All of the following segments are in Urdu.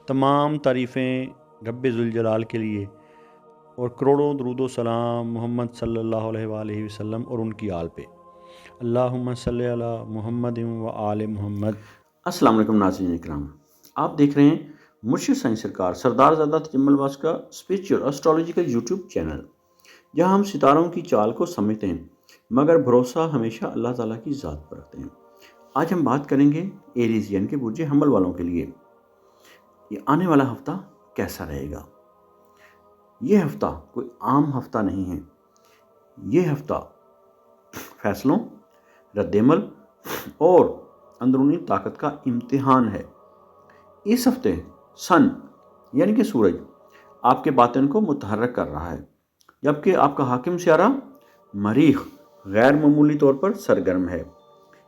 تمام تعریفیں رب ذوالجلال کے لیے اور کروڑوں درود و سلام محمد صلی اللہ علیہ وآلہ وسلم اور ان کی آل پہ۔ اللہم صلی علی محمد و آل محمد۔ السلام علیکم ناظرین اکرام، آپ دیکھ رہے ہیں مرشد سائیں سرکار سردار زادہ تجمل باز کا اسپریچول اسٹرالوجی کا یوٹیوب چینل، جہاں ہم ستاروں کی چال کو سمجھتے ہیں مگر بھروسہ ہمیشہ اللہ تعالیٰ کی ذات پر رکھتے ہیں۔ آج ہم بات کریں گے ایریز یعنی کہ برج حمل والوں کے لیے یہ آنے والا ہفتہ کیسا رہے گا۔ یہ ہفتہ کوئی عام ہفتہ نہیں ہے، یہ ہفتہ فیصلوں، رد عمل اور اندرونی طاقت کا امتحان ہے۔ اس ہفتے سن یعنی کہ سورج آپ کے باطن کو متحرک کر رہا ہے، جبکہ آپ کا حاکم سیارہ مریخ غیر معمولی طور پر سرگرم ہے،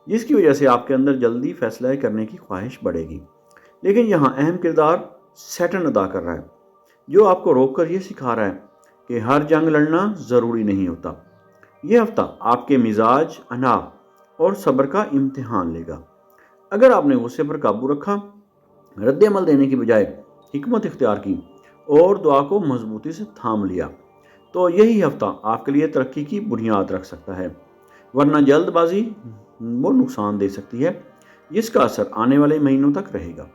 جس کی وجہ سے آپ کے اندر جلدی فیصلہ کرنے کی خواہش بڑھے گی۔ لیکن یہاں اہم کردار سیٹرن ادا کر رہا ہے، جو آپ کو روک کر یہ سکھا رہا ہے کہ ہر جنگ لڑنا ضروری نہیں ہوتا۔ یہ ہفتہ آپ کے مزاج، انا اور صبر کا امتحان لے گا۔ اگر آپ نے غصے پر قابو رکھا، رد عمل دینے کی بجائے حکمت اختیار کی اور دعا کو مضبوطی سے تھام لیا، تو یہی ہفتہ آپ کے لیے ترقی کی بنیاد رکھ سکتا ہے، ورنہ جلد بازی وہ نقصان دے سکتی ہے، جس کا اثر آنے والے مہینوں تک رہے گا۔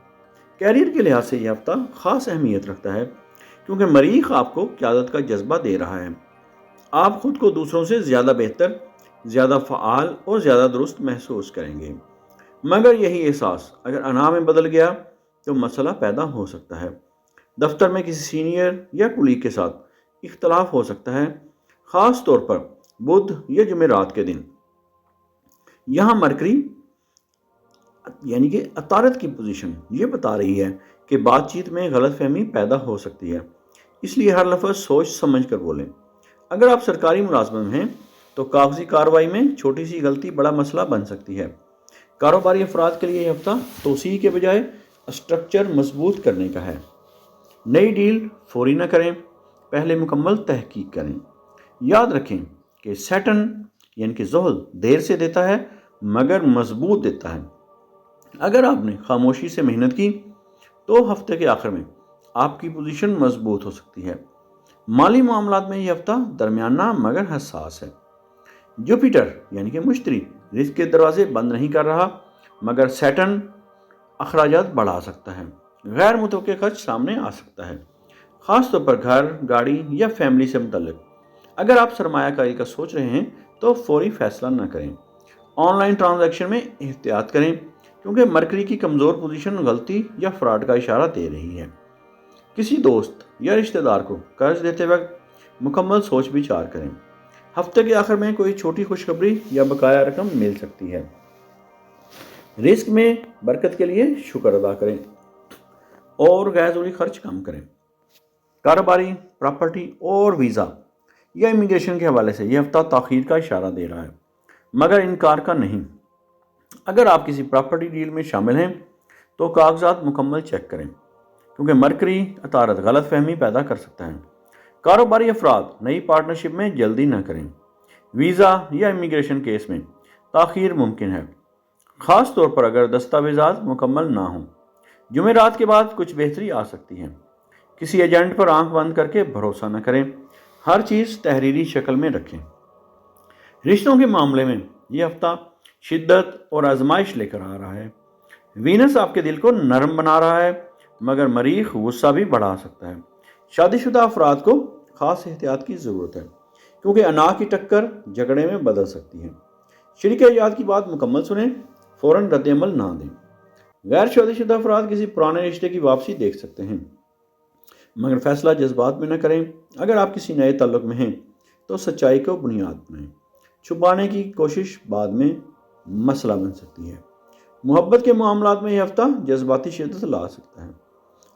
کیریئر کے لحاظ سے یہ ہفتہ خاص اہمیت رکھتا ہے، کیونکہ مریخ آپ کو قیادت کا جذبہ دے رہا ہے۔ آپ خود کو دوسروں سے زیادہ بہتر، زیادہ فعال اور زیادہ درست محسوس کریں گے، مگر یہی احساس اگر انا میں بدل گیا تو مسئلہ پیدا ہو سکتا ہے۔ دفتر میں کسی سینئر یا کلیگ کے ساتھ اختلاف ہو سکتا ہے، خاص طور پر بدھ یا جمعرات کے دن۔ یہاں مرکری یعنی کہ عطارد کی پوزیشن یہ بتا رہی ہے کہ بات چیت میں غلط فہمی پیدا ہو سکتی ہے، اس لیے ہر لفظ سوچ سمجھ کر بولیں۔ اگر آپ سرکاری ملازمت میں ہیں تو کاغذی کارروائی میں چھوٹی سی غلطی بڑا مسئلہ بن سکتی ہے۔ کاروباری افراد کے لیے یہ ہفتہ توسیع کے بجائے اسٹرکچر مضبوط کرنے کا ہے۔ نئی ڈیل فوری نہ کریں، پہلے مکمل تحقیق کریں۔ یاد رکھیں کہ سیٹرن یعنی کہ زحل دیر سے دیتا ہے مگر مضبوط دیتا ہے۔ اگر آپ نے خاموشی سے محنت کی تو ہفتے کے آخر میں آپ کی پوزیشن مضبوط ہو سکتی ہے۔ مالی معاملات میں یہ ہفتہ درمیانہ مگر حساس ہے۔ جوپیٹر یعنی کہ مشتری رزق کے دروازے بند نہیں کر رہا، مگر سیٹرن اخراجات بڑھا سکتا ہے۔ غیر متوقع خرچ سامنے آ سکتا ہے، خاص طور پر گھر، گاڑی یا فیملی سے متعلق۔ اگر آپ سرمایہ کاری کا سوچ رہے ہیں تو فوری فیصلہ نہ کریں۔ آن لائن ٹرانزیکشن میں احتیاط کریں، کیونکہ مرکری کی کمزور پوزیشن غلطی یا فراڈ کا اشارہ دے رہی ہے۔ کسی دوست یا رشتہ دار کو قرض دیتے وقت مکمل سوچ بچار کریں۔ ہفتے کے آخر میں کوئی چھوٹی خوشخبری یا بقایا رقم مل سکتی ہے۔ رزق میں برکت کے لیے شکر ادا کریں اور غیر ضروری خرچ کم کریں۔ کاروباری، پراپرٹی اور ویزا یا امیگریشن کے حوالے سے یہ ہفتہ تاخیر کا اشارہ دے رہا ہے، مگر انکار کا نہیں۔ اگر آپ کسی پراپرٹی ڈیل میں شامل ہیں تو کاغذات مکمل چیک کریں، کیونکہ مرکری عطارد غلط فہمی پیدا کر سکتا ہے۔ کاروباری افراد نئی پارٹنرشپ میں جلدی نہ کریں۔ ویزا یا امیگریشن کیس میں تاخیر ممکن ہے، خاص طور پر اگر دستاویزات مکمل نہ ہوں۔ جمعرات کے بعد کچھ بہتری آ سکتی ہے۔ کسی ایجنٹ پر آنکھ بند کر کے بھروسہ نہ کریں، ہر چیز تحریری شکل میں رکھیں۔ رشتوں کے معاملے میں یہ ہفتہ شدت اور آزمائش لے کر آ رہا ہے۔ وینس آپ کے دل کو نرم بنا رہا ہے، مگر مریخ غصہ بھی بڑھا سکتا ہے۔ شادی شدہ افراد کو خاص احتیاط کی ضرورت ہے، کیونکہ انا کی ٹکر جھگڑے میں بدل سکتی ہے۔ شریک حیات کی بات مکمل سنیں، فوراً رد عمل نہ دیں۔ غیر شادی شدہ افراد کسی پرانے رشتے کی واپسی دیکھ سکتے ہیں، مگر فیصلہ جذبات میں نہ کریں۔ اگر آپ کسی نئے تعلق میں ہیں تو سچائی کو بنیاد بنائیں، چھپانے کی کوشش بعد میں مسئلہ بن سکتی ہے۔ محبت کے معاملات میں یہ ہفتہ جذباتی شدت لا سکتا ہے۔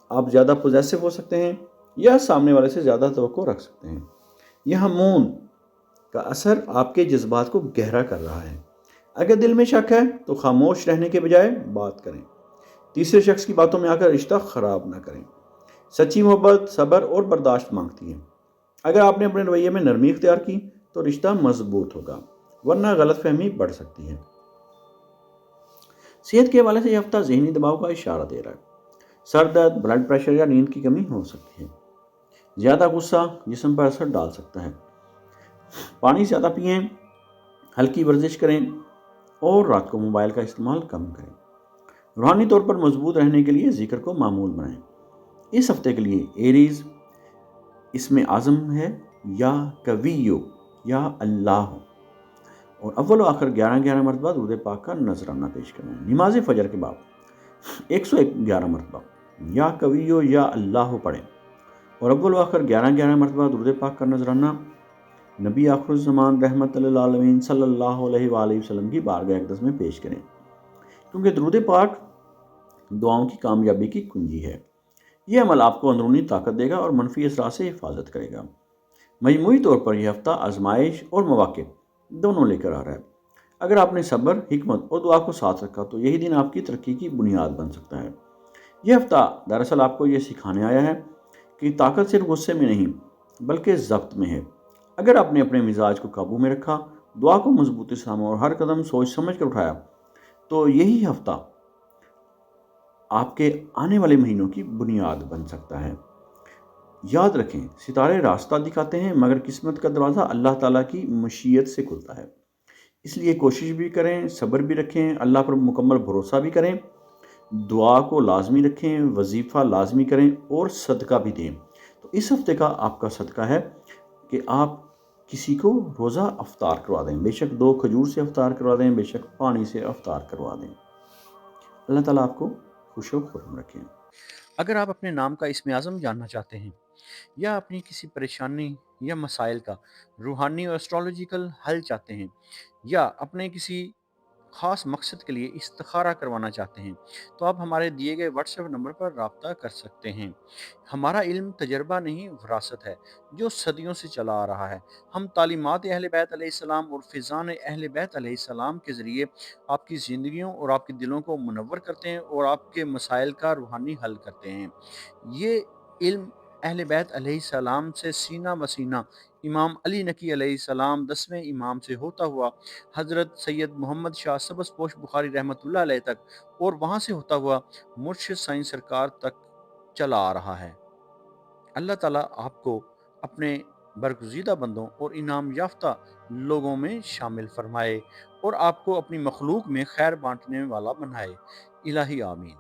آپ زیادہ پوزیسو ہو سکتے ہیں یا سامنے والے سے زیادہ توقع رکھ سکتے ہیں۔ یہاں مون کا اثر آپ کے جذبات کو گہرا کر رہا ہے۔ اگر دل میں شک ہے تو خاموش رہنے کے بجائے بات کریں۔ تیسرے شخص کی باتوں میں آ کر رشتہ خراب نہ کریں۔ سچی محبت صبر اور برداشت مانگتی ہے۔ اگر آپ نے اپنے رویے میں نرمی اختیار کی تو رشتہ مضبوط ہوگا، ورنہ غلط فہمی بڑھ سکتی ہے۔ صحت کے حوالے سے یہ ہفتہ ذہنی دباؤ کا اشارہ دے رہا ہے۔ سر درد، بلڈ پریشر یا نیند کی کمی ہو سکتی ہے۔ زیادہ غصہ جسم پر اثر ڈال سکتا ہے۔ پانی زیادہ پئیں، ہلکی ورزش کریں اور رات کو موبائل کا استعمال کم کریں۔ روحانی طور پر مضبوط رہنے کے لیے ذکر کو معمول بنائیں۔ اس ہفتے کے لیے ایریز اسم اعظم ہے یا کویو یا اللہ، اور اول و آخر 11 مرتبہ درود پاک کا نذرانہ پیش کرنا ہے۔ نماز فجر کے بعد 111 مرتبہ یا کویو یا اللہ پڑھیں اور اول و آخر 11 مرتبہ درود پاک کا نذرانہ نبی آخر الزمان رحمت للعالمین صلی اللہ علیہ وآلہ وسلم کی بارگاہ اقدس میں پیش کریں، کیونکہ درود پاک دعاؤں کی کامیابی کی کنجی ہے۔ یہ عمل آپ کو اندرونی طاقت دے گا اور منفی اثرات سے حفاظت کرے گا۔ مجموعی طور پر یہ ہفتہ آزمائش اور مواقع دونوں لے کر آ رہا ہے۔ اگر آپ نے صبر، حکمت اور دعا کو ساتھ رکھا تو یہی دن آپ کی ترقی کی بنیاد بن سکتا ہے۔ یہ ہفتہ دراصل آپ کو یہ سکھانے آیا ہے کہ طاقت صرف غصے میں نہیں بلکہ ضبط میں ہے۔ اگر آپ نے اپنے مزاج کو قابو میں رکھا، دعا کو مضبوطی سے ساما اور ہر قدم سوچ سمجھ کر اٹھایا تو یہی ہفتہ آپ کے آنے والے مہینوں کی بنیاد بن سکتا ہے۔ یاد رکھیں، ستارے راستہ دکھاتے ہیں مگر قسمت کا دروازہ اللہ تعالیٰ کی مشیت سے کھلتا ہے۔ اس لیے کوشش بھی کریں، صبر بھی رکھیں، اللہ پر مکمل بھروسہ بھی کریں، دعا کو لازمی رکھیں، وظیفہ لازمی کریں اور صدقہ بھی دیں۔ تو اس ہفتے کا آپ کا صدقہ ہے کہ آپ کسی کو روزہ افطار کروا دیں، بے شک 2 کھجور سے افطار کروا دیں، بے شک پانی سے افطار کروا دیں۔ اللہ تعالیٰ آپ کو خوش و خرم رکھیں۔ اگر آپ اپنے نام کا اسم اعظم جاننا چاہتے ہیں یا اپنی کسی پریشانی یا مسائل کا روحانی اور ایسٹرولوجیکل حل چاہتے ہیں یا اپنے کسی خاص مقصد کے لیے استخارہ کروانا چاہتے ہیں تو آپ ہمارے دیے گئے واٹس ایپ نمبر پر رابطہ کر سکتے ہیں۔ ہمارا علم تجربہ نہیں، وراثت ہے جو صدیوں سے چلا آ رہا ہے۔ ہم تعلیمات اہل بیت علیہ السلام اور فیضان اہل بیت علیہ السلام کے ذریعے آپ کی زندگیوں اور آپ کے دلوں کو منور کرتے ہیں اور آپ کے مسائل کا روحانی حل کرتے ہیں۔ یہ علم اہل بیت علیہ السلام سے سینہ بسینہ امام علی نقی علیہ السلام 10ویں امام سے ہوتا ہوا حضرت سید محمد شاہ سبز پوش بخاری رحمۃ اللہ علیہ تک اور وہاں سے ہوتا ہوا مرشد سائیں سرکار تک چلا آ رہا ہے۔ اللہ تعالیٰ آپ کو اپنے برگزیدہ بندوں اور انعام یافتہ لوگوں میں شامل فرمائے اور آپ کو اپنی مخلوق میں خیر بانٹنے والا بنائے۔ الہی آمین۔